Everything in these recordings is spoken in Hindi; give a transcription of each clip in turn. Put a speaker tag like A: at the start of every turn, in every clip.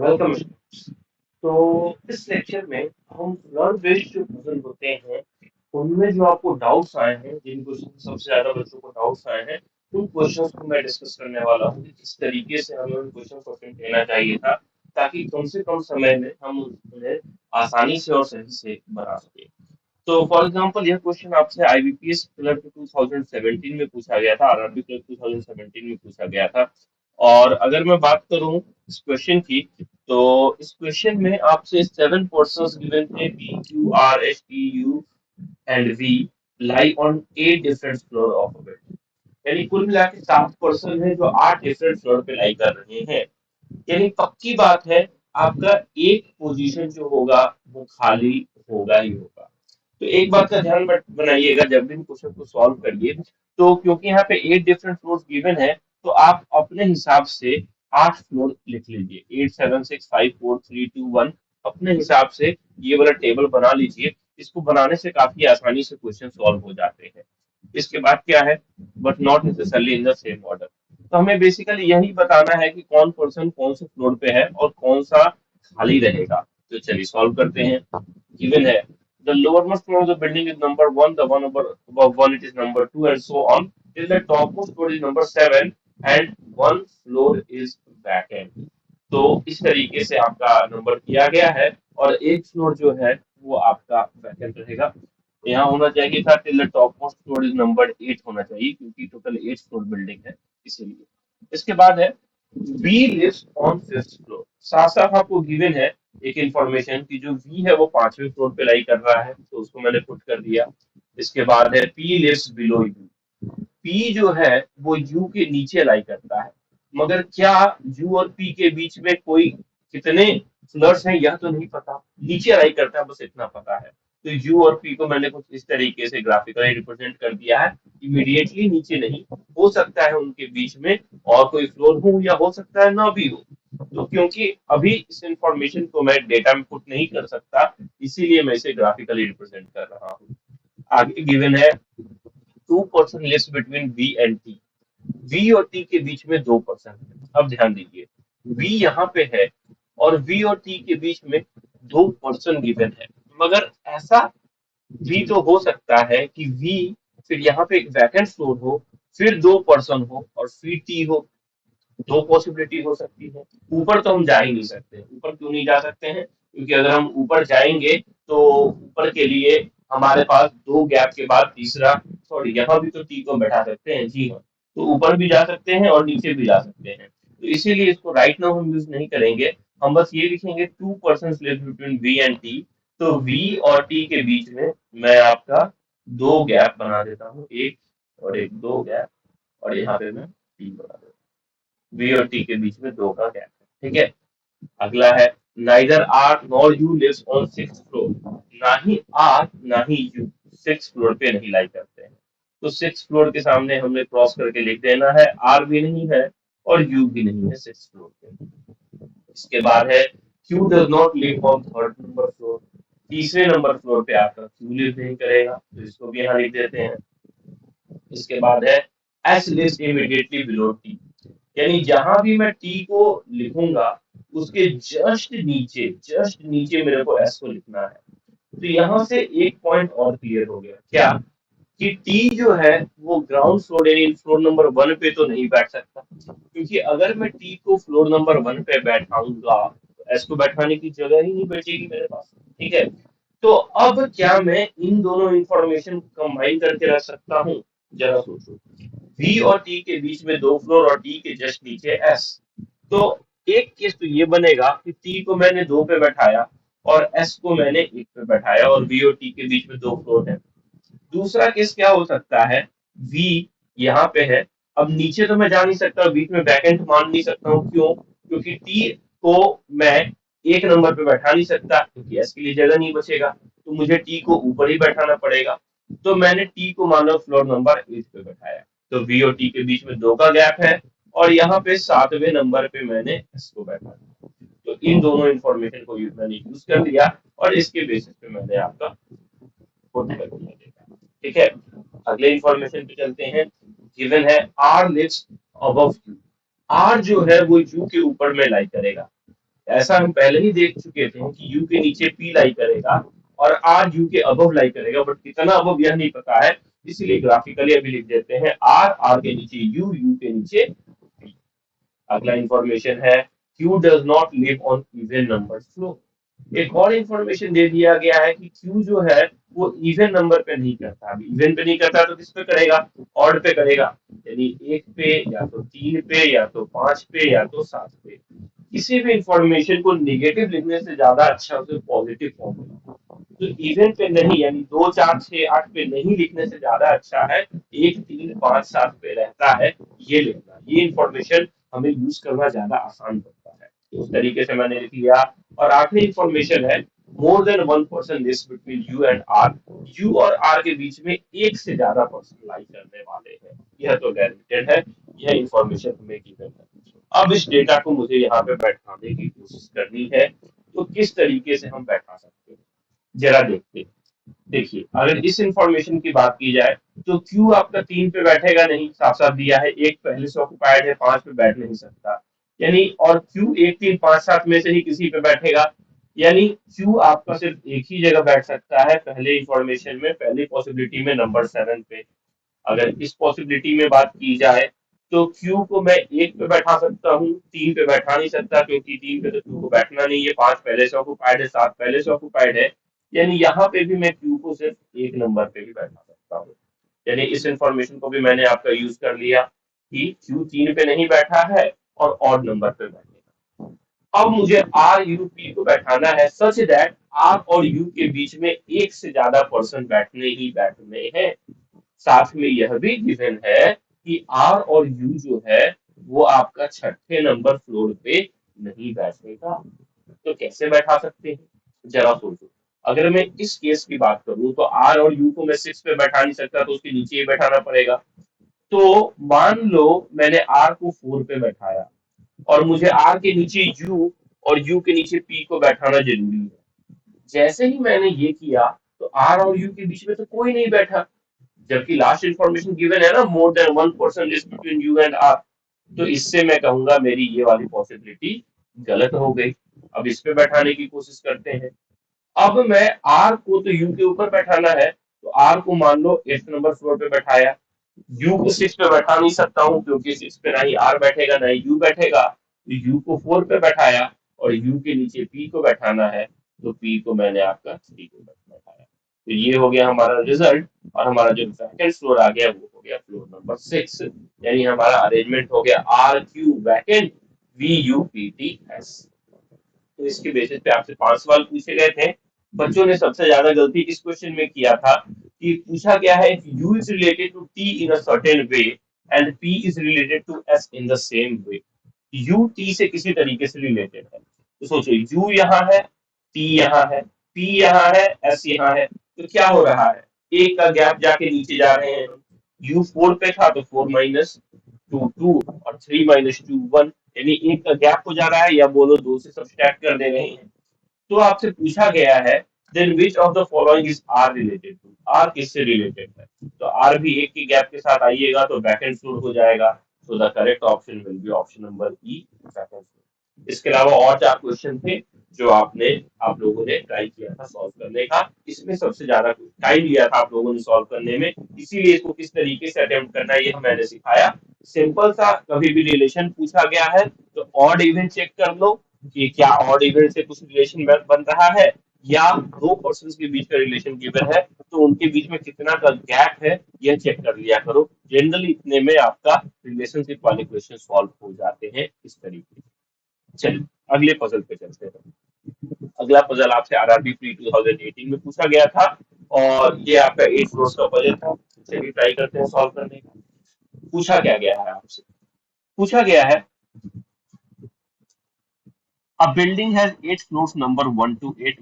A: Welcome students. तो इस लेक्चर में हम फ्लड बेस्ड जो पजल होते हैं उनमें जो आपको डाउट्स आए हैं, जिन क्वेश्चन सबसे ज्यादा बच्चों को डाउट्स आए हैं, उन क्वेश्चंस को मैं डिस्कस करने वाला हूँ कि किस तरीके से हमें उन क्वेश्चन को अटेम्प्ट लेना चाहिए था, ताकि कम से कम समय में हम उन्हें आसानी से और सही से बना सके। तो फॉर एग्जांपल यह क्वेश्चन आपसे आईबीपीएस क्लर्क 2017 में पूछा गया था, आरआरबी क्लर्क 2017 में पूछा गया था। और अगर मैं बात करूं इस क्वेश्चन की, तो इस क्वेश्चन में आपसे 7 पर्सन्स गिवन थे, P Q R S T U and V lie on 8 different floor of a building. यानी कुल मिला के 7 पर्सन है जो 8 डिफरेंट फ्लोर पे लाई कर रहे हैं। यानी पक्की बात है, आपका एक पोजीशन जो होगा वो खाली होगा ही होगा। तो एक बात का ध्यान बनाइएगा जब भी क्वेश्चन को सॉल्व करिए, तो क्योंकि यहाँ पे 8 डिफरेंट फ्लोर्स गिवन है, तो आप अपने हिसाब से 8 फ्लोर लिख लीजिए, 8 7 6 5 4 3 2 1। अपने हिसाब से ये वाला टेबल बना लीजिए। इसको बनाने से काफी आसानी से क्वेश्चन सॉल्व हो जाते हैं। इसके बाद क्या है, but not necessarily in the same order. तो हमें बेसिकली यही बताना है कि कौन पर्सन कौन से फ्लोर पे है और कौन सा खाली रहेगा। तो चलिए सॉल्व करते हैं। गिवन है the lowermost floor of the building is number one, the one above one it is number two, and so on till the topmost floor is number seven and one floor is vacant। तो इस तरीके से आपका नंबर किया गया है और एक फ्लोर जो है वो आपका वैकेंट रहेगा। यहाँ होना चाहिए था till the topmost floor is number 8 होना चाहिए, क्योंकि टोटल 8 फ्लोर बिल्डिंग है इसीलिए। इसके बाद है B lives on 5th floor. साथ साथ आपको गिवन है एक इंफॉर्मेशन की जो वी है वो 5वें फ्लोर पे लाई कर रहा है, तो उसको मैंने पुट कर दिया। इसके बाद है P lives below U. P जो है वो यू के नीचे लाई करता है, मगर क्या यू और पी के बीच में कोई कितने फ्लर्स हैं यह तो नहीं पता, नीचे लाई करता है बस इतना पता है। तो यू और पी को मैंने कुछ इस तरीके से ग्राफिकली रिप्रेजेंट कर दिया है। इमीडिएटली नीचे नहीं, हो सकता है उनके बीच में और कोई फ्लोर हो या हो सकता है ना भी हो। तो क्योंकि अभी इस इंफॉर्मेशन को मैं डेटा में पुट नहीं कर सकता, इसीलिए मैं इसे ग्राफिकली रिप्रेजेंट कर रहा हूँ। आगे गिवन है 2 person lives between V and T. V और टी के बीच में 2 पर्सन है। अब ध्यान दीजिए, वी यहाँ पे है और वी और टी के बीच में 2 पर्सन गिवन है, मगर ऐसा भी तो हो सकता है कि वी फिर यहाँ पे एक वैकेंट फ्लोर हो, फिर 2 पर्सन हो और फिर टी हो। दो पॉसिबिलिटी हो सकती है। ऊपर तो हम जा ही नहीं सकते। ऊपर क्यों नहीं जा सकते हैं, क्योंकि अगर हम ऊपर जाएंगे तो ऊपर के लिए हमारे पास दो गैप के बाद तीसरा, सॉरी यहाँ भी तो टी को बैठा सकते हैं, जी हाँ। तो ऊपर भी जा सकते हैं और नीचे भी जा सकते हैं, तो इसीलिए इसको राइट नाउ हम यूज नहीं करेंगे। हम बस ये लिखेंगे 2 person live between V and T. तो वी और टी के बीच में मैं आपका दो गैप बना देता हूँ, एक और एक, दो गैप, और यहाँ पे मैं टी बना देता हूँ। वी और टी के बीच में दो का गैप है, ठीक है। अगला है neither R nor U lives on 6th floor. ना ही आर ना ही यू 6th फ्लोर पे नहीं लाई करते हैं। तो 6th फ्लोर के सामने हमने क्रॉस करके लिख देना है, आर भी नहीं है और यू भी नहीं है 6th फ्लोर पे। इसके बाद है Q does not live on 3rd number floor. तीसरे नंबर फ्लोर पे आपका क्यू लिव नहीं करेगा, तो इसको भी यहाँ लिख देते हैं। इसके बाद है S lives immediately below T. यानी जहां भी मैं टी को लिखूंगा उसके जस्ट नीचे मेरे को एस को लिखना है। तो यहाँ से एक पॉइंट और क्लियर हो गया, क्या कि टी जो है वो ग्राउंड फ्लोर यानी फ्लोर नंबर 1 पे तो नहीं बैठ सकता, क्योंकि अगर मैं टी को फ्लोर नंबर 1 पे बैठाऊंगा तो एस को बैठाने की जगह ही नहीं बचेगी मेरे पास, ठीक है। तो अब क्या मैं इन दोनों इंफॉर्मेशन कंबाइन करके रख सकता हूँ, जरा सोचो। वी और टी के बीच में दो फ्लोर और टी के जस्ट नीचे एस। तो एक केस तो ये बनेगा कि टी को मैंने 2 पे बैठाया और एस को मैंने 1 पे बैठाया और वी और टी के बीच में दो फ्लोर है। दूसरा केस क्या हो सकता है, वी यहाँ पे है, अब नीचे तो मैं जा नहीं सकता, बीच में वैकेंट मान नहीं सकता हूँ, क्यों, क्योंकि टी को मैं 1 नंबर पे बैठा नहीं सकता, क्योंकि एस के लिए जगह नहीं बचेगा, तो मुझे टी को ऊपर ही बैठाना पड़ेगा। तो मैंने टी को मानो फ्लोर नंबर 8 पे बैठाया, तो वी और टी के बीच में 2 का गैप है और यहाँ पे 7वें नंबर पे मैंने एस को बैठा दिया। तो इन दोनों इंफॉर्मेशन को मैंने यूज कर लिया और इसके बेसिस पे मैंने आपका पुट कर दिया, ठीक है। अगले इंफॉर्मेशन पे चलते हैं। गिवन है R lives above U. R जो है वो यू के ऊपर में लाई करेगा। ऐसा हम पहले ही देख चुके थे कि यू के नीचे पी लाई करेगा और आर यू के अबव लाई करेगा, बट कितना अबव यह नहीं पता है, इसीलिए ग्राफिकली अभी लिख देते हैं आर, आर के नीचे यू, यू के नीचे पी। अगला इंफॉर्मेशन है Q does not live on even number flow. एक और इंफॉर्मेशन दे दिया गया है कि क्यू जो है वो इवन नंबर पे नहीं करता। अब इवन पे नहीं करता तो किस पे करेगा? ऑड पे करेगा, यानी एक पे या तो तीन पे या तो पांच पे या तो सात पे। किसी भी इंफॉर्मेशन को निगेटिव लिखने से ज्यादा अच्छा उसे पॉजिटिव फॉर्म में, तो इवन पे नहीं, यानी दो चार छह आठ पे नहीं लिखने से ज्यादा अच्छा है एक तीन पांच सात पे रहता है ये लिखना। ये इंफॉर्मेशन हमें यूज करना ज्यादा आसान पड़ता है, तो उस तरीके से मैंने लिख लिया। और आखिरी इंफॉर्मेशन है more than one person lives between U and R. U और आर के बीच में एक से ज्यादा पर्सन लाई करने वाले हैं, यह तो गारंटेड है, यह इंफॉर्मेशन हमें गिवन है। अब इस डेटा को मुझे यहाँ पे बैठाने की कोशिश करनी है, तो किस तरीके से हम बैठा सकते हैं जरा देखते हैं। देखिए, अगर इस इंफॉर्मेशन की बात की जाए तो क्यू आपका तीन पे बैठेगा नहीं, साफ साफ दिया है, एक पहले से ऑक्युपाइड है, पांच पे बैठ नहीं सकता, यानी और क्यू एक तीन पांच सात में से ही किसी पे बैठेगा, यानी क्यू आपका सिर्फ एक ही जगह बैठ सकता है पहले इंफॉर्मेशन में, पहली पॉसिबिलिटी में नंबर सेवन पे। अगर इस पॉसिबिलिटी में बात की जाए तो क्यू को मैं एक पे बैठा सकता हूँ, तीन पे बैठा नहीं सकता क्योंकि तीन पे तो क्यू को बैठना नहीं है, पांच पहले से ऑक्युपाइड है, सात पहले से ऑक्युपाइड है, यानी यहाँ पे भी मैं क्यू को सिर्फ एक नंबर पे भी बैठा सकता हूँ। यानी इस इंफॉर्मेशन को भी मैंने आपका यूज कर लिया कि क्यू तीन पे नहीं बैठा है और ऑड नंबर पे बैठेगा। अब मुझे आर यू पी को बैठाना है सच दैट आर और यू के बीच में एक से ज्यादा पर्सन बैठने ही बैठने हैं। साथ में यह भी गिवन है कि आर और यू जो है वो आपका छठे नंबर फ्लोर पे नहीं बैठेगा। तो कैसे बैठा सकते हैं जरा सोचो। अगर मैं इस केस की बात करूं तो आर और यू को मैं सिक्स पे बैठा नहीं सकता, तो उसके नीचे ही बैठाना पड़ेगा। तो मान लो मैंने आर को फोर पे बैठाया और मुझे आर के नीचे यू और यू के नीचे पी को बैठाना जरूरी है। जैसे ही मैंने ये किया तो आर और यू के बीच में तो कोई नहीं बैठा, जबकि लास्ट इंफॉर्मेशन गिवन है ना more than one person is between U and R. तो इससे मैं कहूंगा मेरी ये वाली पॉसिबिलिटी गलत हो गई। अब इस पे बैठाने की कोशिश करते हैं। अब मैं आर को तो यू के ऊपर बैठाना है, तो आर को मान लो एट नंबर फ्लोर पे बैठाया, यू को सिक्स पे बैठा नहीं सकता हूँ क्योंकि सिक्स पे ना ही आर बैठेगा ना ही यू बैठेगा, तो यू को फोर पे बैठाया और यू के नीचे पी को बैठाना है, तो पी को मैंने आपका थ्री पे बैठाया। तो ये हो गया हमारा रिजल्ट, और हमारा जो वैकेंट फ्लोर आ गया वो हो गया फ्लोर नंबर सिक्स, यानी हमारा अरेंजमेंट हो गया R Q vacant V U P T S. तो इसके बेसिस पे आपसे पांच सवाल पूछे गए थे। बच्चों ने सबसे ज्यादा गलती इस क्वेश्चन में किया था कि पूछा गया है U is related to T in a certain way and P is related to S in the same way. U T से किसी तरीके से रिलेटेड है, तो सोचो यू यहाँ है, टी यहाँ है, पी यहाँ है, एस यहाँ है, तो क्या हो रहा है, एक का गैप जाके नीचे जा रहे हैं। यू फोर पे था तो फोर माइनस टू टू और थ्री माइनस टू वन, यानी एक का गैप हो जा रहा है, या बोलो दो से सब्सट्रैक्ट कर दे रहे हैं। तो आपसे पूछा गया है then which of the following is R related to, R किससे रिलेटेड है, तो आर भी एक की गैप के साथ आइएगा तो बैक एंड फ्लोर हो जाएगा। So the correct option will be option number E, back and floor. इसके अलावा और चार क्वेश्चन थे जो आप लोगों ने ट्राई किया था सॉल्व करने का, इसमें सबसे ज्यादा टाइम लिया था आप लोगों ने सॉल्व करने में, इसीलिए इसको किस तरीके से अटेम्प्ट करना है ये मैंने सिखाया। सिंपल सा, कभी भी रिलेशन पूछा गया है तो ऑड इवन चेक कर लो कि क्या ऑड इवन से कुछ रिलेशन बन रहा है, या दो पर्सन के बीच का रिलेशन गिवन है तो उनके बीच में कितना का गैप है यह चेक कर लिया करो। जनरली इतने में आपका रिलेशनशिप वाले क्वेश्चन सॉल्व हो जाते हैं इस तरीके से। चलिए अगले पजल पे चलते हैं। अगला पजल आपसे आरआरबी प्री 2018 में पूछा गया था और ये आपका 8 फ्लोर्स का पजल था। चलिए ट्राई करते हैं सॉल्व करने का। पूछा क्या गया है आपसे, पूछा गया है a building has 8 floors number 1 to 8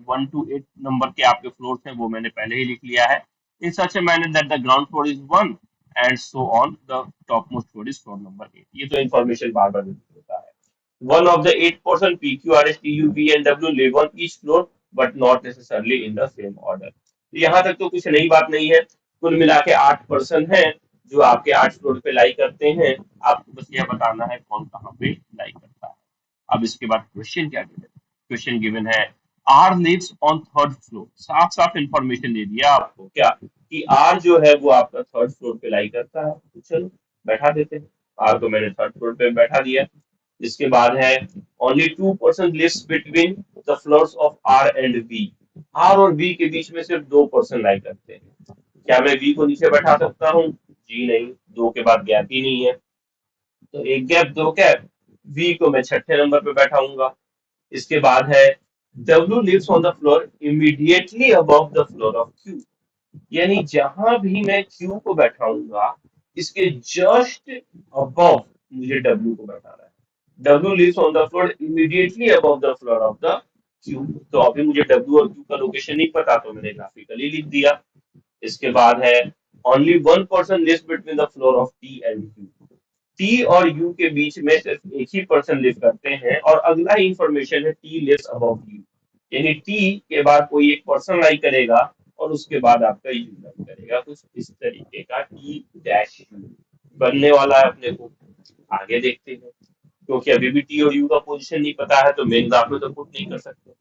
A: number के आपके फ्लोर्स हैं वो मैंने पहले ही लिख लिया है। In such a manner that the ground floor is 1 and so on the topmost floor is floor number 8। ये तो इन्फॉर्मेशन बार बार रिपीट होता है। One of the 8% PQ, RS, TU, V and W live on each floor but not necessarily in the same order। तो यहाँ तक तो कुछ नई बात नहीं है। कुल मिला के 8% है जो आपके 8 फ्लोर पे लाई करते हैं। आपको बस यह बताना है कौन कहाँ पे लाई करता है। अब इसके बाद क्वेश्चन क्या है, क्वेश्चन गिवन है R lives on third floor, साफ साफ इंफॉर्मेशन दे दिया आपको क्या कि आर जो है वो आपका थर्ड फ्लोर पे लाई करता है। तो चलो बैठा देते हैं, आर को मैंने थर्ड फ्लोर पे बैठा दिया। इसके बाद है only 2% lives between the floors of R and B, R और बी के बीच में सिर्फ 2% लाई करते हैं। क्या मैं बी को नीचे बैठा सकता हूँ? जी नहीं, दो के बाद गैप ही नहीं है, तो एक गैप दो गैप, वी को मैं छठे नंबर पे बैठाऊंगा। इसके बाद है W lives on the floor immediately above the floor of Q, यानी जहां भी मैं Q को बैठाऊंगा इसके जस्ट अबव मुझे W को बैठाना है। W lives on the floor immediately above the floor of the Q, तो अभी मुझे W और Q का लोकेशन नहीं पता तो मैंने ग्राफिकली लिख दिया। इसके बाद है only 1% lives between the floor of T and Q, T और यू के बीच में सिर्फ एक ही पर्सन लिव करते हैं, और अगला इंफॉर्मेशन है टी लिव्स अबव यू, यानी टी के बाद कोई एक पर्सन लाइक करेगा और उसके बाद आपका यू लाइक करेगा, कुछ इस तरीके का टी डैश यू बनने वाला है अपने को। आगे देखते हैं, क्योंकि अभी भी टी और यू का पोजीशन नहीं पता है तो मेन ग्राफ में तो पुट नहीं कर सकते।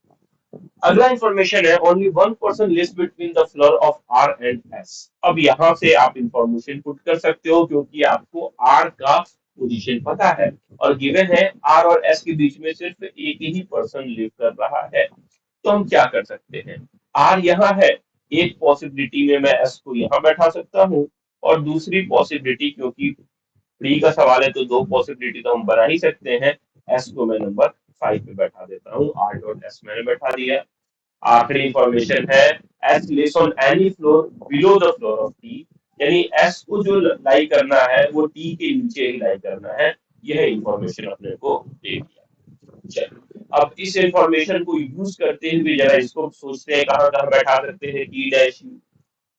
A: अगला इंफॉर्मेशन है only 1% list between the floor of R and S. अब यहाँ से आप इंफॉर्मेशन पुट कर सकते हो क्योंकि आपको आर का पोजीशन पता है और गिवन है आर और एस के बीच में सिर्फ एक ही पर्सन लिव कर रहा है। तो हम क्या कर सकते हैं, आर यहाँ है, एक पॉसिबिलिटी में मैं एस को यहाँ बैठा सकता हूँ, और दूसरी पॉसिबिलिटी क्योंकि प्री का सवाल है तो दो पॉसिबिलिटी तो हम बना ही सकते हैं, एस को मैं नंबर 5 पे बैठा देता हूँ, आर डॉट एस मैंने बैठा दिया। आखिरी इंफॉर्मेशन है S lives on any floor below the floor of T, यानी एस को जो लाई करना है वो टी के नीचे ही लाई करना है। यह इंफॉर्मेशन अपने को दे दिया। चलो अब इस इंफॉर्मेशन को यूज करते हुए जरा इसको सोचते हैं कहाँ कहाँ बैठा सकते हैं टी डैश यू।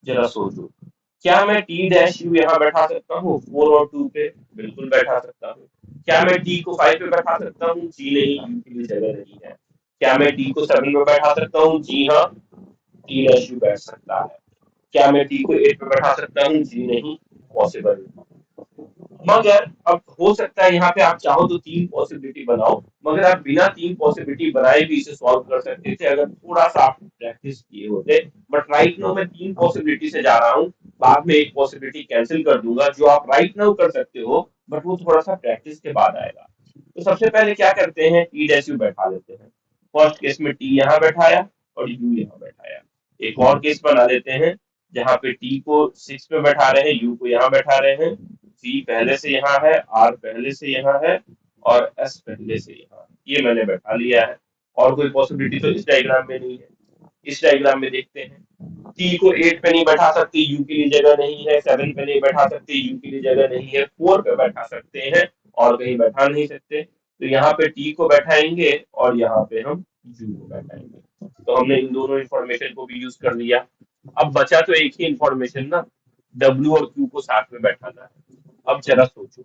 A: जरा सोचो, क्या मैं टी डैश यू यहाँ बैठा सकता हूँ 4 और 2 पे? बिल्कुल बैठा सकता हूँ। क्या मैं टी को 5 पे बैठा सकता हूँ? जी नहीं, यू के लिए जगह नहीं है। क्या मैं टी को 7 पे बैठा सकता हूँ? जी हाँ, टी डैश यू बैठ सकता है। क्या मैं टी को 8 पे बैठा सकता हूँ? जी नहीं, पॉसिबल। मगर अब हो सकता है यहाँ पे आप चाहो तो 3 पॉसिबिलिटी बनाओ, मगर आप बिना 3 पॉसिबिलिटी बनाए भी इसे सॉल्व कर सकते थे अगर थोड़ा सा आप प्रैक्टिस किए होते। बट राइट नाउ मैं 3 पॉसिबिलिटी से जा रहा हूँ, बाद में एक पॉसिबिलिटी कैंसिल कर दूंगा जो आप राइट नाउ कर सकते हो, बट वो थोड़ा सा प्रैक्टिस के बाद आएगा। तो सबसे पहले क्या करते हैं, टी डैश यू बैठा देते हैं। फर्स्ट केस में टी यहाँ बैठाया और यू यहाँ बैठाया। एक और केस बना लेते हैं जहाँ पे टी को 6 पे बैठा रहे हैं, यू को यहाँ बैठा रहे हैं, सी पहले से यहाँ है, आर पहले से यहाँ है, और एस पहले से यहाँ है। ये मैंने बैठा लिया है, और कोई पॉसिबिलिटी तो इस डायग्राम में नहीं है। इस डायग्राम में देखते हैं, टी को 8 पे नहीं बैठा सकते, यू के लिए जगह नहीं है, 7 पे नहीं बैठा सकते, यू के लिए जगह नहीं है, 4 पे बैठा सकते हैं और कहीं बैठा नहीं सकते। तो यहाँ पे टी को बैठाएंगे और यहाँ पे हम यू को बैठाएंगे। तो हमने इन दोनों इंफॉर्मेशन को भी यूज कर लिया। अब बचा तो एक ही इंफॉर्मेशन ना, डब्ल्यू और क्यू को साथ में बैठाना है। अब जरा सोचो,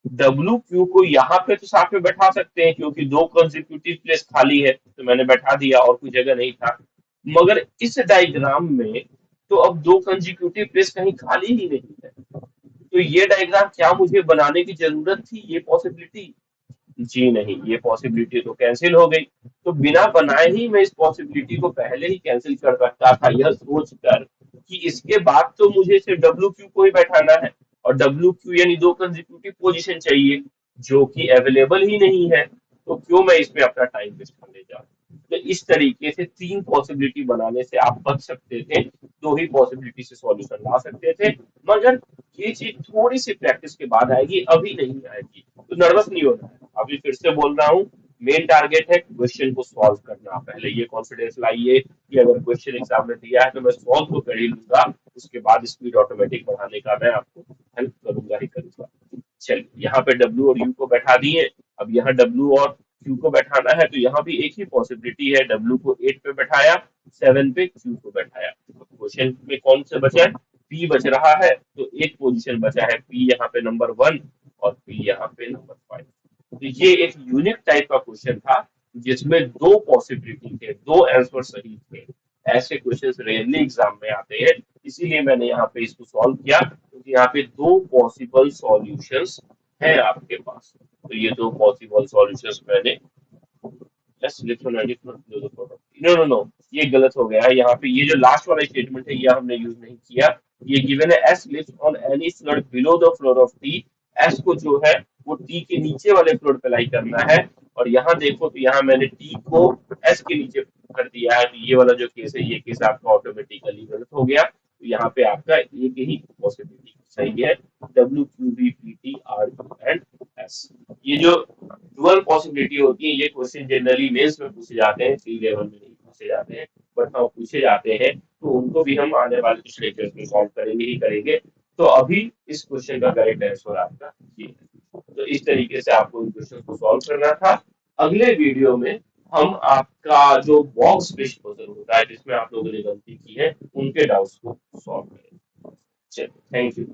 A: डब्ल्यू क्यू को यहाँ पे तो साथ में बैठा सकते हैं क्योंकि दो कंसेक्यूटिव प्लेस खाली है तो मैंने बैठा दिया और कोई जगह नहीं था, मगर इस डायग्राम में तो अब दो कंसेक्यूटिव प्लेस कहीं खाली ही नहीं है। तो ये डायग्राम क्या मुझे बनाने की जरूरत थी ये पॉसिबिलिटी? जी नहीं, ये पॉसिबिलिटी तो कैंसिल हो गई। तो बिना बनाए ही मैं इस पॉसिबिलिटी को पहले ही कैंसिल कर सकता था, यह सोचकर कि इसके बाद तो मुझे सिर्फ डब्ल्यू क्यू को ही बैठाना है, और डब्ल्यू क्यू यानी दो कंसेक्यूटिव पोजीशन चाहिए जो कि अवेलेबल ही नहीं है, तो क्यों मैं इसमें अपना टाइम वेस्ट करने जाऊं। तो इस तरीके से 3 पॉसिबिलिटी बनाने से आप बच सकते थे, दो ही पॉसिबिलिटी से सॉल्यूशन ला सकते थे। मगर ये चीज थोड़ी सी प्रैक्टिस के बाद आएगी, अभी नहीं आएगी, तो नर्वस नहीं होना है। अभी फिर से बोल रहा हूँ, मेन टारगेट है क्वेश्चन को सॉल्व करना। पहले ये कॉन्फिडेंस लाइए कि अगर क्वेश्चन एग्जाम में दिया है तो मैं सॉल्व तो कर ही लूंगा, उसके बाद स्पीड ऑटोमेटिक बढ़ाने का मैं आपको हेल्प करूंगा ही करूंगा। चलिए यहाँ पे डब्ल्यू और यू को बैठा दिए, अब यहाँ डब्ल्यू और क्यू को बैठाना है, तो यहाँ भी एक ही पॉसिबिलिटी है, डब्ल्यू को 8 पे बैठाया, 7 पे क्यू को बैठाया। क्वेश्चन में कौन से बचा है, पी बच रहा है, तो एक पोजीशन बचा है, पी यहाँ पे नंबर 1 और पी यहाँ पे नंबर 5। तो ये एक यूनिक टाइप का क्वेश्चन था जिसमें दो पॉसिबिलिटी थे, दो आंसर सही थे। ऐसे क्वेश्चन रेयरली एग्जाम में आते हैं, इसीलिए मैंने यहाँ पे इसको सॉल्व किया क्योंकि यहाँ पे दो पॉसिबल सॉल्यूशंस है आपके पास। तो ये दो पॉसिबल सॉल्यूशंस मैंने S lift on any floor below the floor of T. No no no, ये गलत हो गया है। यहाँ पे ये जो लास्ट वाला स्टेटमेंट है ये हमने यूज नहीं किया। ये गिवन है S lift on any floor below the floor of T. S को जो है वो टी के नीचे वाले फ्लोर पे लाई करना है। और यहाँ देखो तो यहाँ मैंने टी को एस के नीचे कर दिया है, तो ये वाला जो केस है ये केस आपका ऑटोमेटिकली गलत हो गया। तो यहाँ पे आपका एक ही पॉसिबिलिटी सही है, W Q B P T R U and S. ये जो डुअल पॉसिबिलिटी होती है ये क्वेश्चन जनरली मेंस में पूछे जाते हैं, सी लेवल में नहीं पूछे जाते हैं, बट हाँ पूछे जाते हैं। तो उनको भी हम आने वाले कुछ लेक्चर्स में सॉल्व करेंगे ही करेंगे। तो अभी इस क्वेश्चन का करेक्ट आंसर आपका ये है। तो इस तरीके से आपको इन क्वेश्चन को सॉल्व करना था। अगले वीडियो में हम आपका जो बॉक्स बेस्ड पजल होता है जिसमें आप लोगों ने गलती की है उनके डाउट्स को सॉल्व करेंगे। चलिए, थैंक यू।